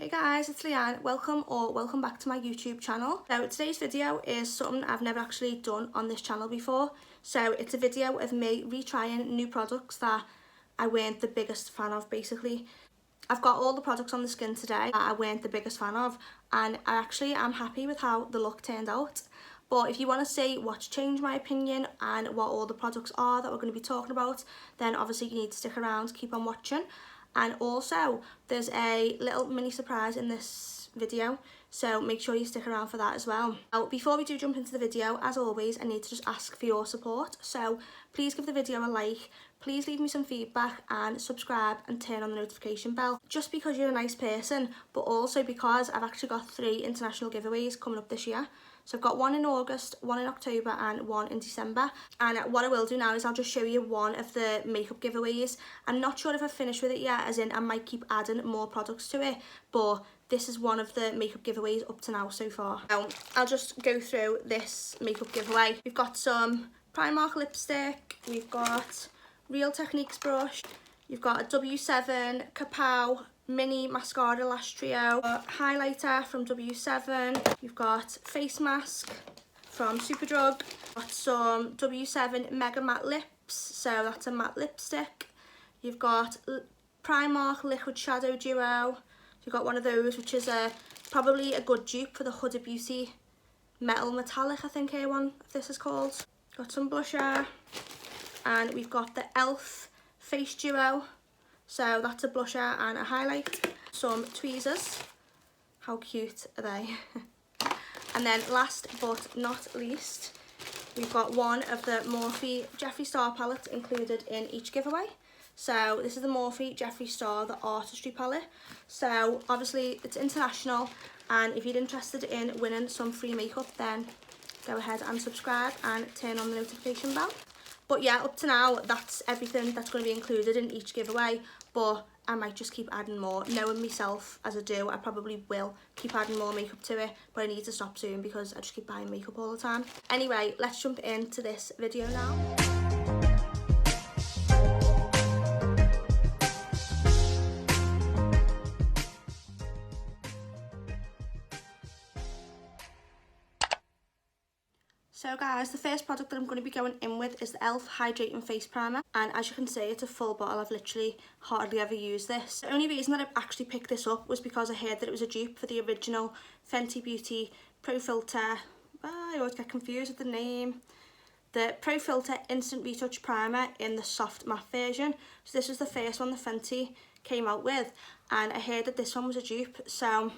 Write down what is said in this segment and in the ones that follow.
Hey guys, it's Leanne. Welcome back to my YouTube channel. So today's video is something I've never actually done on this channel before. So it's a video of me retrying new products that I weren't the biggest fan of basically. I've got all the products on the skin today that I weren't the biggest fan of, and I actually am happy with how the look turned out. But if you want to see what's changed my opinion and what all the products are that we're going to be talking about, then obviously you need to stick around, keep on watching. And also there's a little mini surprise in this video, so make sure you stick around for that as well. Now, before we do jump into the video, as always, I need to just ask for your support. So please give the video a like, please leave me some feedback and subscribe and turn on the notification bell, just because you're a nice person, but also because I've actually got 3 international giveaways coming up this year. So I've got one in August, one in October and one in December. And what I will do now is I'll just show you one of the makeup giveaways. I'm not sure if I've finished with it yet, as in I might keep adding more products to it, but this is one of the makeup giveaways up to now so far. So I'll just go through this makeup giveaway. We've got some Primark lipstick, we've got Real Techniques brush, you've got a W7 Kapow mini mascara lash trio, highlighter from W7, you've got face mask from Superdrug, got some W7 Mega Matte Lips, so that's a matte lipstick, you've got Primark Liquid Shadow Duo, you've got one of those which is probably a good dupe for the Huda Beauty Metal Metallic, I think A1 this is called. Got some blusher, and we've got the e.l.f. Face Duo, so that's a blusher and a highlight. Some tweezers, how cute are they? And then last but not least, we've got one of the Morphe Jeffree Star palettes included in each giveaway. So this is the Morphe Jeffree Star, the Artistry palette. So obviously it's international, and if you're interested in winning some free makeup, then go ahead and subscribe and turn on the notification bell. But yeah, up to now, that's everything that's going to be included in each giveaway, but I might just keep adding more. Knowing myself as I do, I probably will keep adding more makeup to it, but I need to stop soon because I just keep buying makeup all the time. Anyway, let's jump into this video now. So guys, the first product that I'm going to be going in with is the e.l.f. Hydrating Face Primer, and as you can see, it's a full bottle. I've literally hardly ever used this. The only reason that I actually picked this up was because I heard that it was a dupe for the original Fenty Beauty Pro Filter, I always get confused with the name, the Pro Filter Instant Retouch Primer in the soft matte version. So this was the first one that Fenty came out with, and I heard that this one was a dupe. So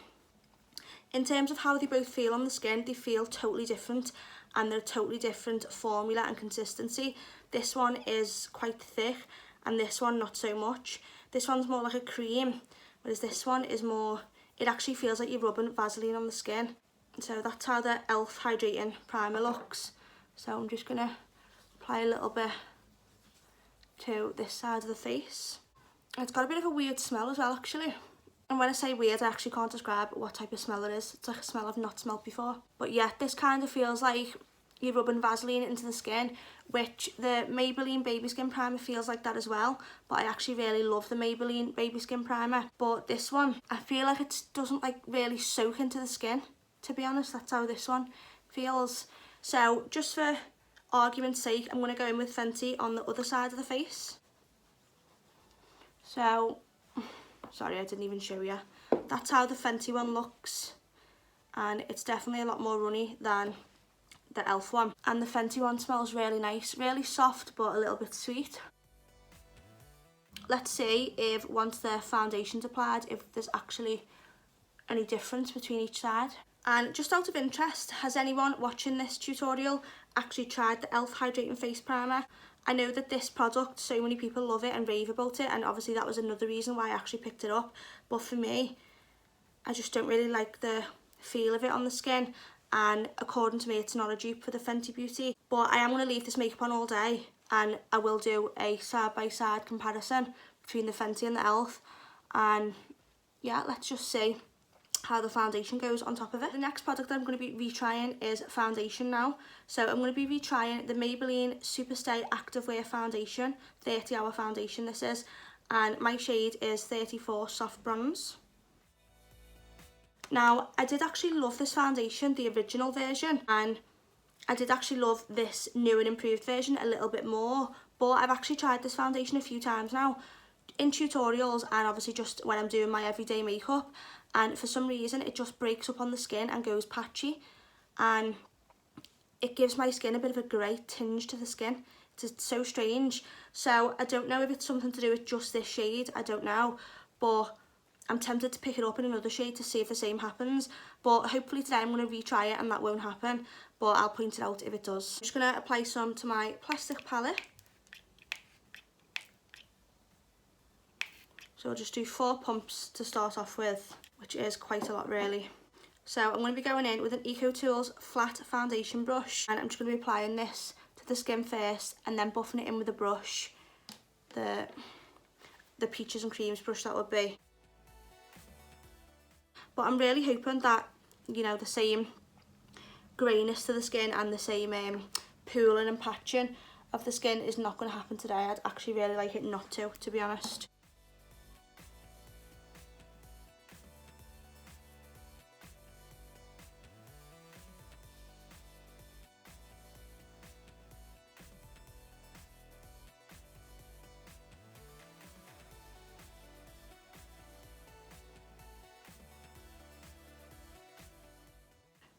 in terms of how they both feel on the skin, they feel totally different, and they're a totally different formula and consistency. This one is quite thick and this one not so much. This one's more like a cream, whereas this one is more, it actually feels like you're rubbing Vaseline on the skin. So that's how the e.l.f. Hydrating Primer looks. So I'm just gonna apply a little bit to this side of the face. It's got a bit of a weird smell as well actually. And when I say weird, I actually can't describe what type of smell it is. It's like a smell I've not smelled before. But yeah, this kind of feels like you're rubbing Vaseline into the skin, which the Maybelline Baby Skin Primer feels like that as well. But I actually really love the Maybelline Baby Skin Primer. But this one, I feel like it doesn't like really soak into the skin, to be honest. That's how this one feels. So just for argument's sake, I'm going to go in with Fenty on the other side of the face. So sorry, I didn't even show you. That's how the Fenty one looks, and it's definitely a lot more runny than the e.l.f. one. And the Fenty one smells really nice, really soft but a little bit sweet. Let's see if once the foundation's applied, if there's actually any difference between each side. And just out of interest, has anyone watching this tutorial actually tried the e.l.f. Hydrating Face Primer? I know that this product, so many people love it and rave about it, and obviously that was another reason why I actually picked it up. But for me, I just don't really like the feel of it on the skin, and according to me, it's not a dupe for the Fenty Beauty. But I am going to leave this makeup on all day, and I will do a side-by-side comparison between the Fenty and the e.l.f. And yeah, let's just see how the foundation goes on top of it. The next product that I'm going to be retrying is foundation now. So I'm going to be retrying the Maybelline Superstay Activewear Foundation, 30-hour foundation this is, and my shade is 34 Soft Bronze. Now, I did actually love this foundation, the original version, and I did actually love this new and improved version a little bit more, but I've actually tried this foundation a few times now in tutorials and obviously just when I'm doing my everyday makeup, and for some reason it just breaks up on the skin and goes patchy, and it gives my skin a bit of a grey tinge to the skin. It's so strange. So I don't know if it's something to do with just this shade, I don't know, but I'm tempted to pick it up in another shade to see if the same happens, but hopefully today I'm going to retry it and that won't happen, but I'll point it out if it does. I'm just going to apply some to my plastic palette. So I'll just do 4 pumps to start off with, which is quite a lot really. So I'm going to be going in with an EcoTools flat foundation brush, and I'm just going to be applying this to the skin first and then buffing it in with a brush, the peaches and creams brush that would be. But I'm really hoping that, you know, the same greyness to the skin and the same pooling and patching of the skin is not going to happen today. I'd actually really like it not to be honest.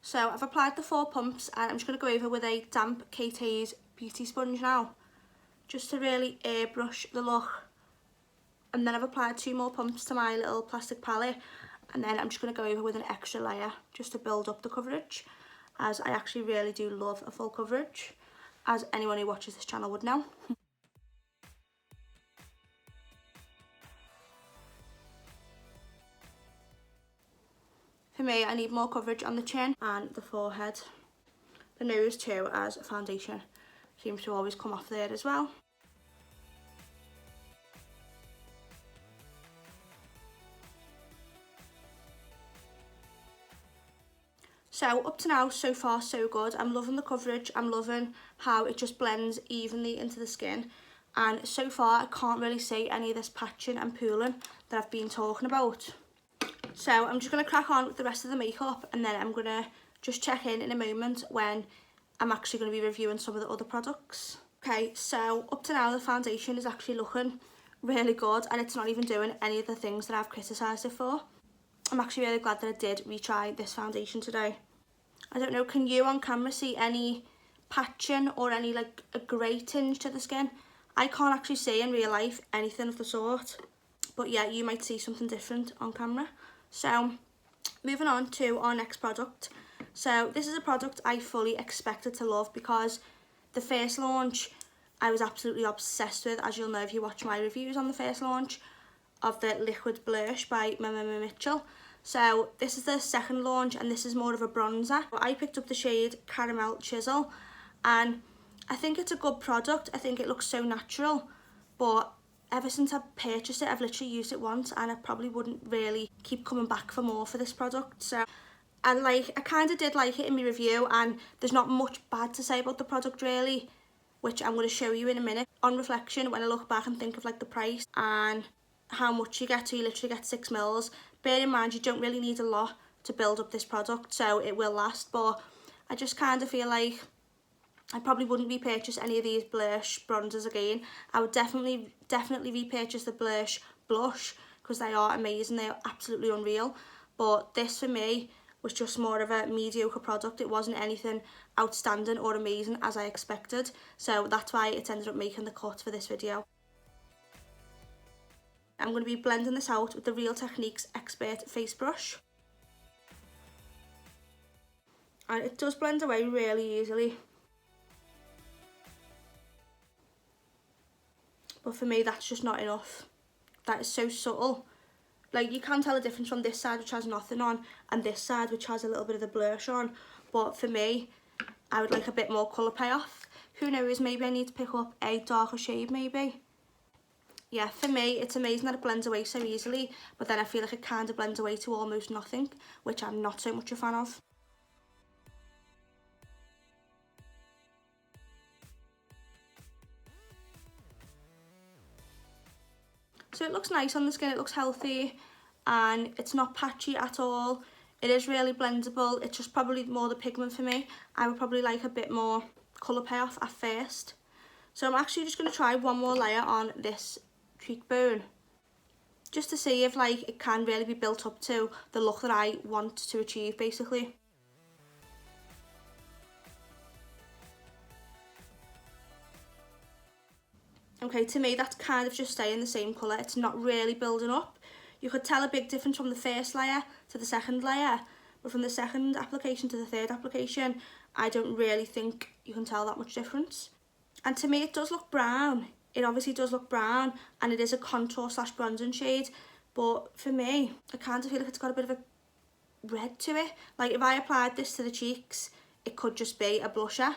So I've applied the 4 pumps and I'm just going to go over with a damp Kate Hayes beauty sponge now, just to really airbrush the look. And then I've applied 2 more pumps to my little plastic palette, and then I'm just going to go over with an extra layer just to build up the coverage, as I actually really do love a full coverage, as anyone who watches this channel would know. For me, I need more coverage on the chin and the forehead. The nose too, as foundation seems to always come off there as well. So up to now, so far so good. I'm loving the coverage, I'm loving how it just blends evenly into the skin, and so far I can't really see any of this patching and pooling that I've been talking about. So I'm just going to crack on with the rest of the makeup, and then I'm going to just check in a moment when I'm actually going to be reviewing some of the other products. Okay, so up to now the foundation is actually looking really good, and it's not even doing any of the things that I've criticised it for. I'm actually really glad that I did retry this foundation today. I don't know, can you on camera see any patching or any like a grey tinge to the skin? I can't actually see in real life anything of the sort, but yeah, you might see something different on camera. So moving on to our next product. So this is a product I fully expected to love, because the first launch I was absolutely obsessed with, as you'll know if you watch my reviews on the first launch of the liquid blush by Mitchell. So this is the second launch, and this is more of a bronzer. I picked up the shade Caramel Chisel, and I think it's a good product. I think it looks so natural, but ever since I purchased it, I've literally used it once, and I probably wouldn't really keep coming back for more for this product. So I kind of did like it in my review, and there's not much bad to say about the product really, which I'm going to show you in a minute. On reflection, when I look back and think of like the price and how much you get, so you literally get 6 mils. Bear in mind you don't really need a lot to build up this product, so it will last, but I just kind of feel like I probably wouldn't repurchase any of these blush bronzers again. I would definitely repurchase the blush blush, because they are amazing, they are absolutely unreal. But this for me was just more of a mediocre product. It wasn't anything outstanding or amazing as I expected, so that's why it's ended up making the cut for this video. I'm going to be blending this out with the Real Techniques Expert Face Brush, and it does blend away really easily. But for me, that's just not enough. That is so subtle. Like, you can tell the difference from this side, which has nothing on, and this side, which has a little bit of the blush on. But for me, I would like a bit more colour payoff. Who knows, maybe I need to pick up a darker shade, maybe. Yeah, for me, it's amazing that it blends away so easily, but then I feel like it kind of blends away to almost nothing, which I'm not so much a fan of. So it looks nice on the skin, it looks healthy, and it's not patchy at all. It is really blendable. It's just probably more the pigment for me. I would probably like a bit more colour payoff at first. So I'm actually just going to try one more layer on this cheekbone, just to see if like it can really be built up to the look that I want to achieve basically. Okay, to me that's kind of just staying the same colour. It's not really building up. You could tell a big difference from the first layer to the second layer, but from the second application to the third application, I don't really think you can tell that much difference. And to me it does look brown. It obviously does look brown, and it is a contour slash bronzing shade, but for me, I kind of feel like it's got a bit of a red to it. Like if I applied this to the cheeks, it could just be a blusher.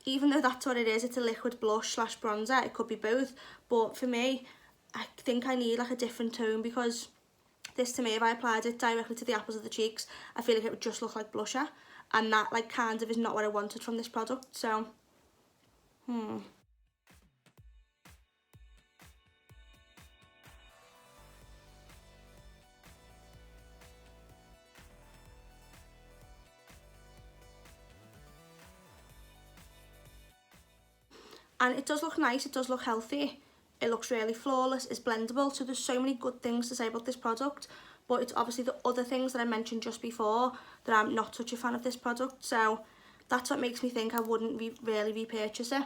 Even though that's what it is, it's a liquid blush slash bronzer, it could be both. But for me, I think I need like a different tone, because this to me, if I applied it directly to the apples of the cheeks, I feel like it would just look like blusher. And that like kind of is not what I wanted from this product, so And it does look nice, it does look healthy, it looks really flawless, it's blendable, so there's so many good things to say about this product, but it's obviously the other things that I mentioned just before that I'm not such a fan of this product, so that's what makes me think I wouldn't really repurchase it.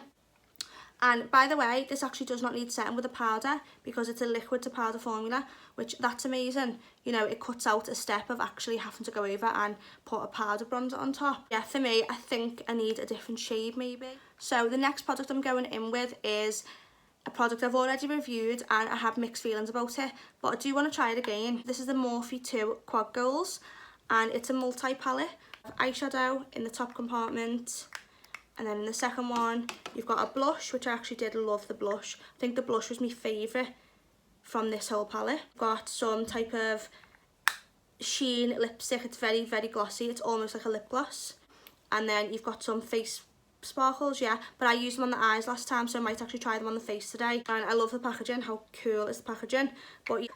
And by the way, this actually does not need setting with a powder, because it's a liquid to powder formula, which that's amazing. You know, it cuts out a step of actually having to go over and put a powder bronzer on top. Yeah, for me, I think I need a different shade maybe. So the next product I'm going in with is a product I've already reviewed and I have mixed feelings about it, but I do want to try it again. This is the Morphe 2 Quad Goals, and it's a multi-palette. Eyeshadow in the top compartment, and then in the second one you've got a blush, which I actually did love the blush. I think the blush was my favourite from this whole palette. Got some type of sheen lipstick, it's very glossy, it's almost like a lip gloss. And then you've got some face sparkles, yeah, but I used them on the eyes last time, so I might actually try them on the face today. And I love the packaging. How cool is the packaging?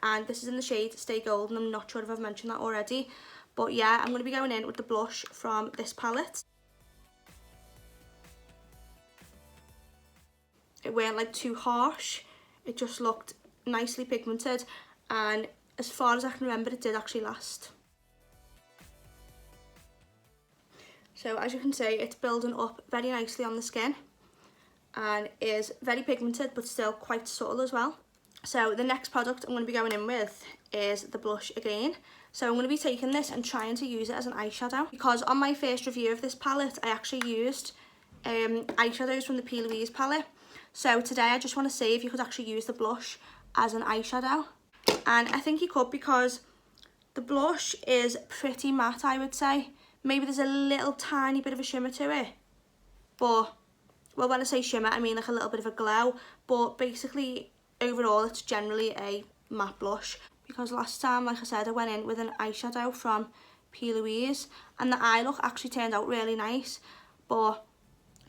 And this is in the shade Stay Golden. I'm not sure if I've mentioned that already, but yeah, I'm going to be going in with the blush from this palette. It weren't like too harsh, it just looked nicely pigmented, and as far as I can remember it did actually last. So as you can see, it's building up very nicely on the skin and is very pigmented but still quite subtle as well. So the next product I'm going to be going in with is the blush again. So I'm going to be taking this and trying to use it as an eyeshadow, because on my first review of this palette I actually used eyeshadows from the P. Louise palette. So today I just want to see if you could actually use the blush as an eyeshadow, and I think you could, because the blush is pretty matte, I would say. Maybe there's a little tiny bit of a shimmer to it, but, well, when I say shimmer I mean like a little bit of a glow, but basically overall it's generally a matte blush. Because last time, like I said, I went in with an eyeshadow from P. Louise and the eye look actually turned out really nice, but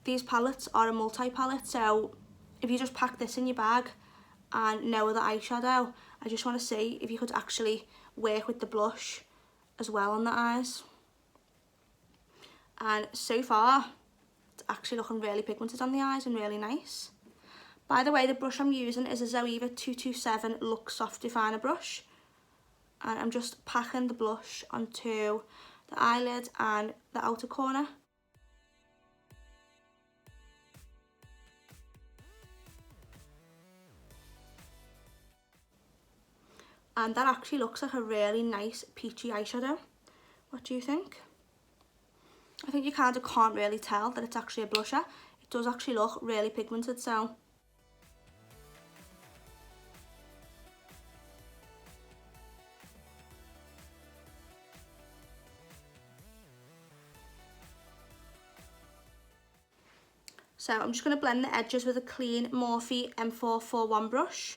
these palettes are a multi-palette, so if you just pack this in your bag and no other eyeshadow, I just want to see if you could actually work with the blush as well on the eyes. And so far it's actually looking really pigmented on the eyes and really nice. By the way, the brush I'm using is a Zoeva 227 Luxe Soft Definer brush, and I'm just packing the blush onto the eyelid and the outer corner. And that actually looks like a really nice peachy eyeshadow. What do you think? I think you kind of can't really tell that it's actually a blusher. It does actually look really pigmented, so. So I'm just going to blend the edges with a clean Morphe M441 brush.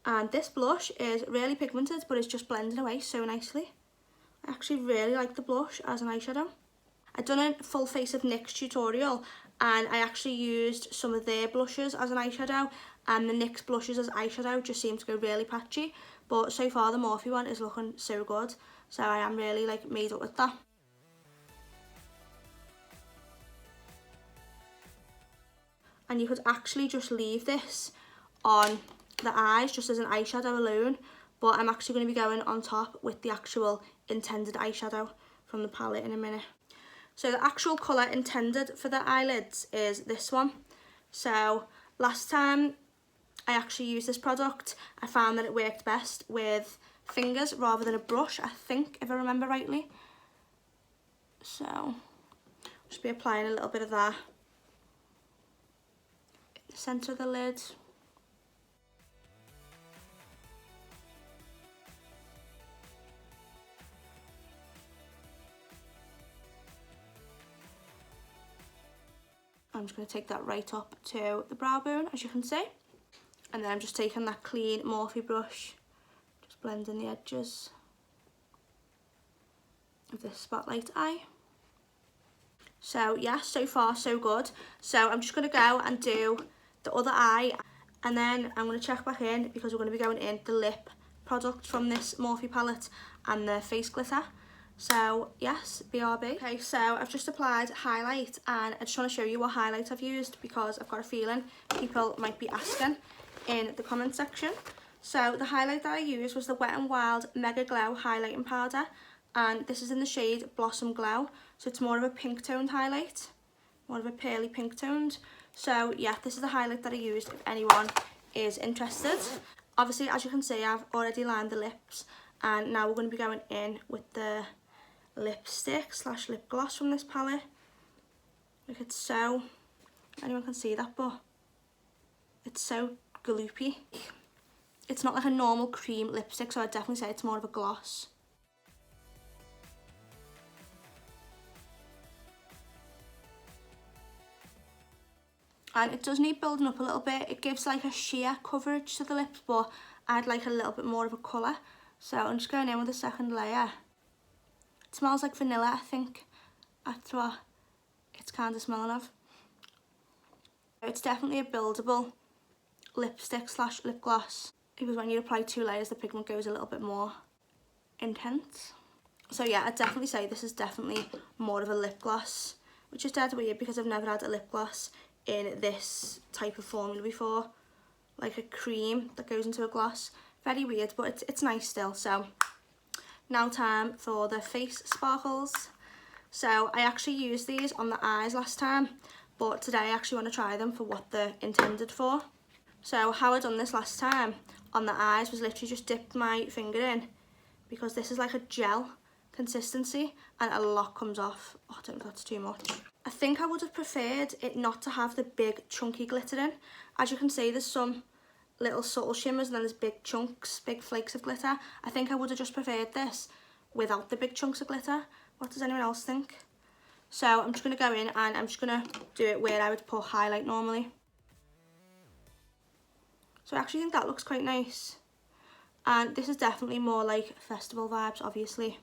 And this blush is really pigmented, but it's just blending away so nicely. I actually really like the blush as an eyeshadow. I've done a full face of NYX tutorial and I actually used some of their blushes as an eyeshadow, and the NYX blushes as eyeshadow just seem to go really patchy. but so far the Morphe one is looking so good, so I am really like made up with that. And you could actually just leave this on the eyes just as an eyeshadow alone, but I'm actually going to be going on top with the actual intended eyeshadow from the palette in a minute. So the actual colour intended for the eyelids is this one. So last time I actually used this product, I found that it worked best with fingers rather than a brush, I think, if I remember rightly. So I'll just be applying a little bit of that in the centre of the lid. I'm just going to take that right up to the brow bone, as you can see. And then I'm just taking that clean Morphe brush, just blending the edges of this spotlight eye. So yeah, so far so good. So I'm just going to go and do the other eye, and then I'm going to check back in because we're going to be going in the lip product from this Morphe palette and the face glitter. So yes, BRB. Okay, so I've just applied highlight, and I just want to show you what highlight I've used because I've got a feeling people might be asking in the comment section. So the highlight that I used was the Wet n Wild Mega Glow highlighting powder, and this is in the shade Blossom Glow. So it's more of a pink toned highlight, more of a pearly pink toned. So yeah, this is the highlight that I used if anyone is interested. Obviously, as you can see, I've already lined the lips, and now we're going to be going in with the lipstick slash lip gloss from this palette. Like, it's so, anyone can see that, but it's so gloopy. It's not like a normal cream lipstick, so I'd definitely say it's more of a gloss. And it does need building up a little bit. It gives like a sheer coverage to the lips, but I'd like a little bit more of a colour. So I'm just going in with a second layer. It smells like vanilla, I think. That's what it's kind of smelling of. It's definitely a buildable lipstick slash lip gloss, because when you apply 2 layers, the pigment goes a little bit more intense. So yeah, I'd definitely say this is definitely more of a lip gloss, which is dead weird because I've never had a lip gloss in this type of formula before, like a cream that goes into a gloss. Very weird, but it's nice still. So now time for the face sparkles. So I actually used these on the eyes last time, but today I actually want to try them for what they're intended for. So how I done this last time on the eyes was literally just dipped my finger in, because this is like a gel consistency and a lot comes off. Oh, I don't know if that's too much. I think I would have preferred it not to have the big chunky glitter in. As you can see, there's some little subtle shimmers and then there's big chunks, big flakes of glitter. I think I would have just preferred this without the big chunks of glitter. What does anyone else think? So I'm just going to go in and I'm just going to do it where I would put highlight normally. So I actually think that looks quite nice. And this is definitely more like festival vibes, obviously.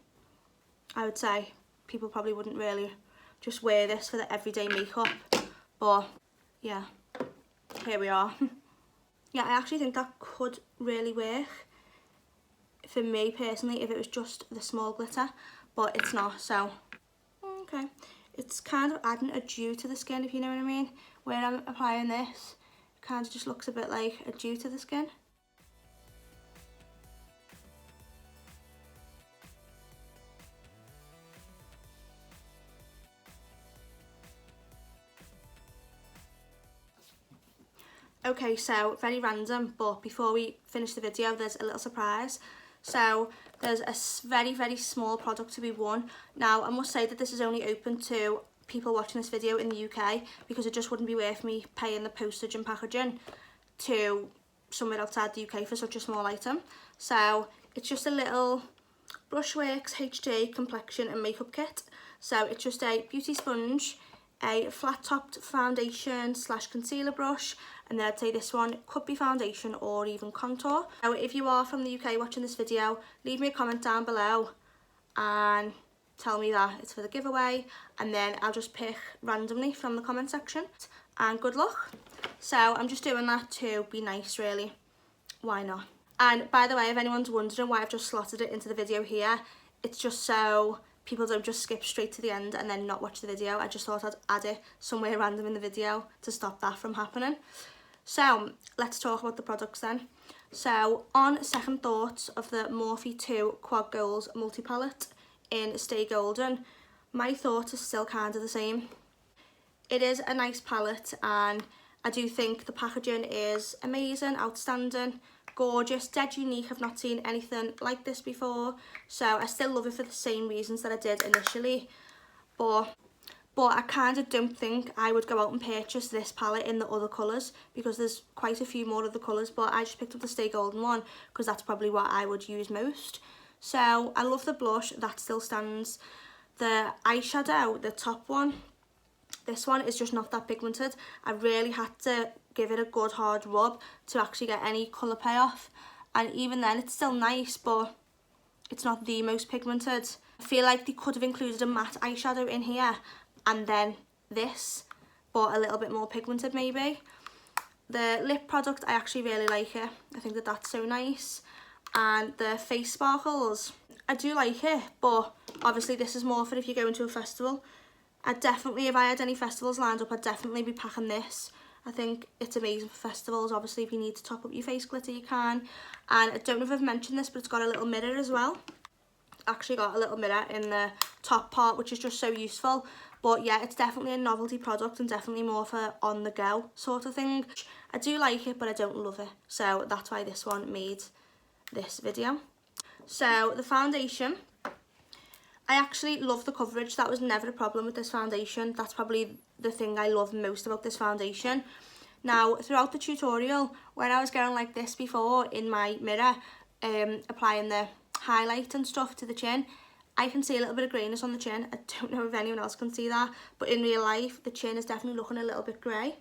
I would say people probably wouldn't really just wear this for the everyday makeup. But yeah, here we are. Yeah, I actually think that could really work for me personally if it was just the small glitter, but it's not, so okay. It's kind of adding a dew to the skin, if you know what I mean. Where I'm applying this, it kind of just looks a bit like a dew to the skin. Okay, so very random, but before we finish the video, there's a little surprise. So there's a very small product to be won. Now, I must say that this is only open to people watching this video in the UK, because it just wouldn't be worth me paying the postage and packaging to somewhere outside the UK for such a small item. So it's just a little Brushworks HD complexion and makeup kit. So it's just a beauty sponge, a flat topped foundation slash concealer brush, and then I'd say this one could be foundation or even contour. Now if you are from the UK watching this video, leave me a comment down below and tell me that it's for the giveaway, and then I'll just pick randomly from the comment section, and good luck. So I'm just doing that to be nice, really, why not. And by the way, if anyone's wondering why I've just slotted it into the video here, it's just so people don't just skip straight to the end and then not watch the video. I just thought I'd add it somewhere random in the video to stop that from happening. So let's talk about the products then. So on second thoughts of the Morphe 2 Quad Goals multi-palette in Stay Golden, my thoughts are still kind of the same. It is a nice palette and I do think the packaging is amazing, outstanding, gorgeous, dead unique. I've not seen anything like this before, so I still love it for the same reasons that I did initially, but I kind of don't think I would go out and purchase this palette in the other colours because there's quite a few more of the colours, but I just picked up the Stay Golden one because that's probably what I would use most. So I love the blush, that still stands. The eyeshadow, the top one, this one is just not that pigmented. I really had to give it a good hard rub to actually get any colour payoff, and even then it's still nice, but it's not the most pigmented. I feel like they could have included a matte eyeshadow in here and then this, but a little bit more pigmented maybe. The lip product, I actually really like it. I think that that's so nice. And the face sparkles, I do like it, but obviously this is more for if you're going to a festival. I'd definitely, if I had any festivals lined up, I'd definitely be packing this. I think it's amazing for festivals. Obviously if you need to top up your face glitter, you can. And I don't know if I've mentioned this, but it's got a little mirror as well. Actually got a little mirror in the top part, which is just so useful. But yeah, it's definitely a novelty product and definitely more for on the go sort of thing. I do like it, but I don't love it, so that's why this one made this video. So the foundation, I actually love the coverage. That was never a problem with this foundation. That's probably the thing I love most about this foundation. Now throughout the tutorial, when I was going like this before in my mirror, applying the highlight and stuff to the chin, I can see a little bit of greyness on the chin. I don't know if anyone else can see that, but in real life the chin is definitely looking a little bit grey.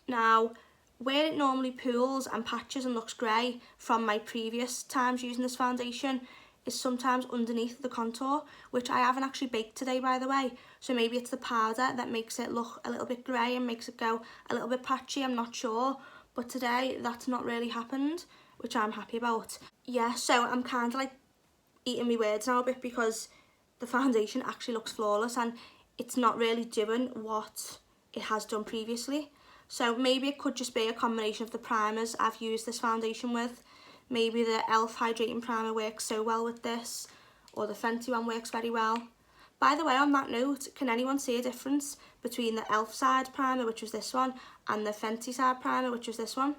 Now where it normally pools and patches and looks grey from my previous times using this foundation is sometimes underneath the contour, which I haven't actually baked today, by the way, so maybe it's the powder that makes it look a little bit grey and makes it go a little bit patchy, I'm not sure, but today that's not really happened, which I'm happy about. Yeah, so I'm kind of like eating my words now a bit because the foundation actually looks flawless and it's not really doing what it has done previously. So maybe it could just be a combination of the primers I've used this foundation with. Maybe the e.l.f. hydrating primer works so well with this, or the Fenty one works very well. By the way, on that note, can anyone see a difference between the e.l.f. side primer, which was this one, and the Fenty side primer, which was this one?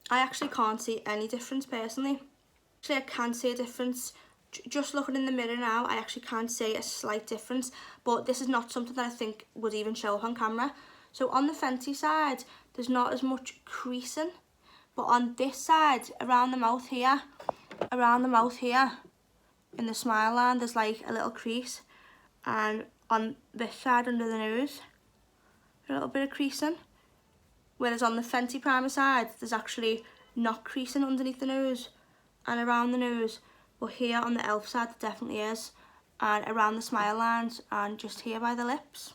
I actually can't see any difference personally. Actually, I can see a difference. Just looking in the mirror now, I actually can see a slight difference, but this is not something that I think would even show up on camera. So on the Fenty side, there's not as much creasing, but on this side, around the mouth here, in the smile line, there's like a little crease, and on this side under the nose, a little bit of creasing. Whereas on the Fenty primer side, there's actually not creasing underneath the nose and around the nose, but here on the e.l.f. side there definitely is, and around the smile lines and just here by the lips.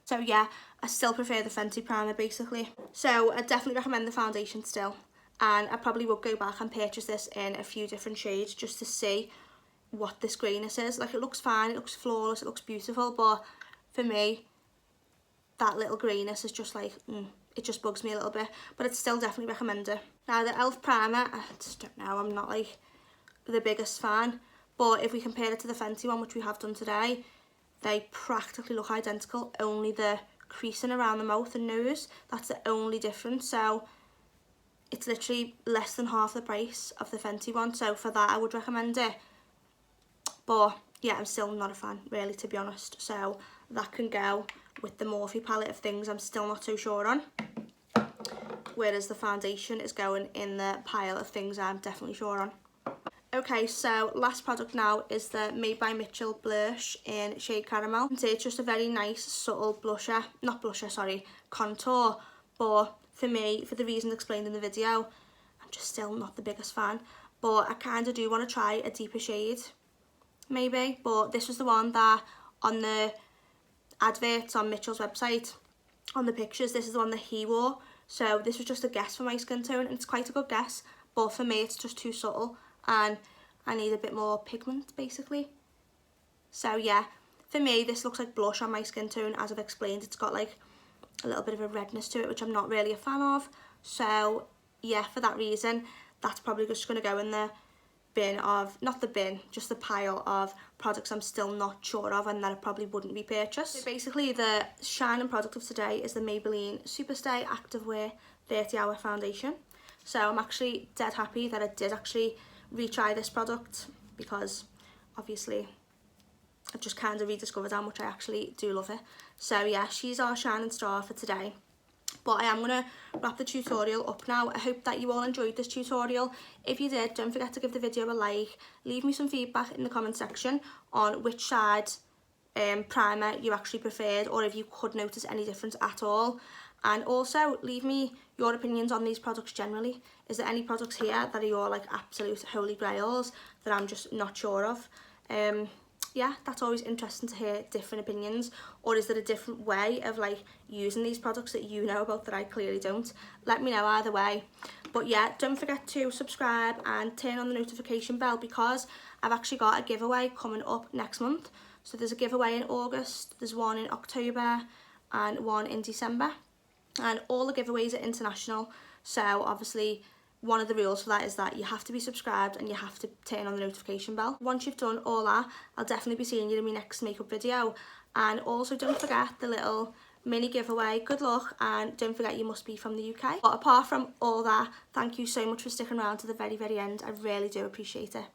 So yeah, I still prefer the Fenty primer basically. So I definitely recommend the foundation still, and I probably would go back and purchase this in a few different shades just to see what this greyness is. Like, it looks fine, it looks flawless, it looks beautiful, but for me, that little greyness is just like, it just bugs me a little bit, but I'd still definitely recommend it. Now the e.l.f. primer, I just don't know, I'm not like the biggest fan, but if we compare it to the Fenty one, which we have done today, they practically look identical, only the creasing around the mouth and nose, that's the only difference. So it's literally less than half the price of the Fenty one, so for that I would recommend it. But yeah, I'm still not a fan really, to be honest, so that can go with the Morphe palette of things I'm still not so sure on, whereas the foundation is going in the pile of things I'm definitely sure on. Okay, so last product now is the Made by Mitchell blush in shade Caramel. And it's just a very nice subtle contour, but for me, for the reasons explained in the video, I'm just still not the biggest fan, but I kind of do want to try a deeper shade maybe. But this was the one that on the adverts on Mitchell's website on the pictures, this is the one that he wore. So this was just a guess for my skin tone, and it's quite a good guess, but for me it's just too subtle and I need a bit more pigment basically. So yeah, for me this looks like blush on my skin tone. As I've explained, it's got like a little bit of a redness to it, which I'm not really a fan of. So yeah, for that reason, that's probably just going to go in the bin of, not the bin, just the pile of products I'm still not sure of and that I probably wouldn't be purchased. So basically the shining product of today is the Maybelline Superstay Activewear 30-Hour Foundation. So I'm actually dead happy that I did actually retry this product, because obviously I've just kind of rediscovered how much I actually do love it. So yeah, she's our shining star for today. But I am going to wrap the tutorial up now. I hope that you all enjoyed this tutorial. If you did, don't forget to give the video a like. Leave me some feedback in the comment section on which side primer you actually preferred, or if you could notice any difference at all. And also leave me your opinions on these products generally. Is there any products here that are your like absolute holy grails that I'm just not sure of? Yeah, that's always interesting to hear different opinions. Or is there a different way of like using these products that you know about that I clearly don't? Let me know either way. But yeah, don't forget to subscribe and turn on the notification bell, because I've actually got a giveaway coming up next month. So there's a giveaway in August, there's one in October and one in December. And all the giveaways are international. So obviously one of the rules for that is that you have to be subscribed and you have to turn on the notification bell. Once you've done all that, I'll definitely be seeing you in my next makeup video. And also don't forget the little mini giveaway. Good luck, and don't forget you must be from the UK. But apart from all that, thank you so much for sticking around to the very, very end. I really do appreciate it.